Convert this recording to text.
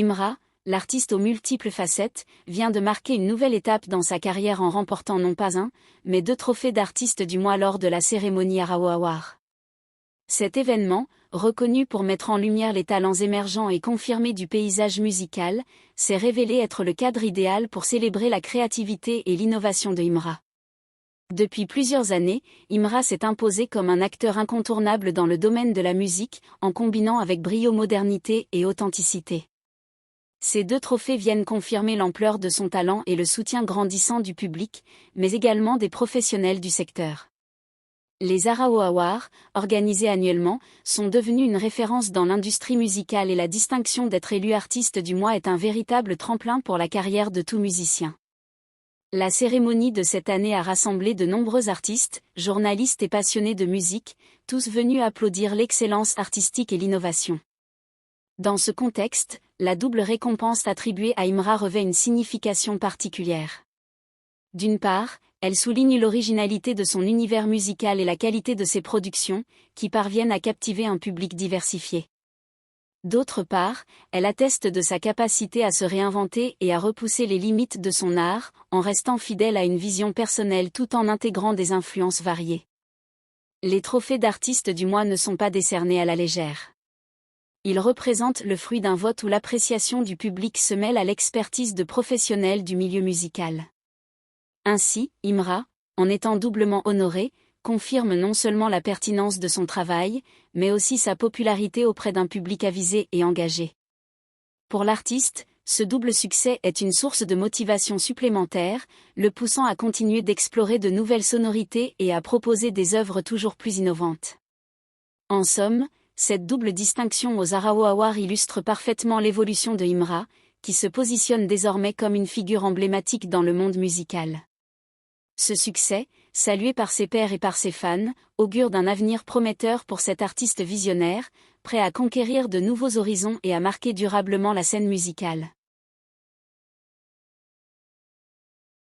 Imra, l'artiste aux multiples facettes, vient de marquer une nouvelle étape dans sa carrière en remportant non pas un, mais 2 trophées d'artiste du mois lors de la cérémonie Arawo Award. Cet événement, reconnu pour mettre en lumière les talents émergents et confirmés du paysage musical, s'est révélé être le cadre idéal pour célébrer la créativité et l'innovation de Imra. Depuis plusieurs années, Imra s'est imposé comme un acteur incontournable dans le domaine de la musique, en combinant avec brio modernité et authenticité. Ces 2 trophées viennent confirmer l'ampleur de son talent et le soutien grandissant du public, mais également des professionnels du secteur. Les Arawo Awards, organisés annuellement, sont devenus une référence dans l'industrie musicale et la distinction d'être élu artiste du mois est un véritable tremplin pour la carrière de tout musicien. La cérémonie de cette année a rassemblé de nombreux artistes, journalistes et passionnés de musique, tous venus applaudir l'excellence artistique et l'innovation. Dans ce contexte, la double récompense attribuée à Imra revêt une signification particulière. D'une part, elle souligne l'originalité de son univers musical et la qualité de ses productions, qui parviennent à captiver un public diversifié. D'autre part, elle atteste de sa capacité à se réinventer et à repousser les limites de son art, en restant fidèle à une vision personnelle tout en intégrant des influences variées. Les trophées d'artistes du mois ne sont pas décernés à la légère. Ils représentent le fruit d'un vote où l'appréciation du public se mêle à l'expertise de professionnels du milieu musical. Ainsi, Imra, en étant doublement honoré, confirme non seulement la pertinence de son travail, mais aussi sa popularité auprès d'un public avisé et engagé. Pour l'artiste, ce double succès est une source de motivation supplémentaire, le poussant à continuer d'explorer de nouvelles sonorités et à proposer des œuvres toujours plus innovantes. En somme, cette double distinction aux Arawo Awards illustre parfaitement l'évolution de Imra, qui se positionne désormais comme une figure emblématique dans le monde musical. Ce succès, salué par ses pairs et par ses fans, augure d'un avenir prometteur pour cet artiste visionnaire, prêt à conquérir de nouveaux horizons et à marquer durablement la scène musicale.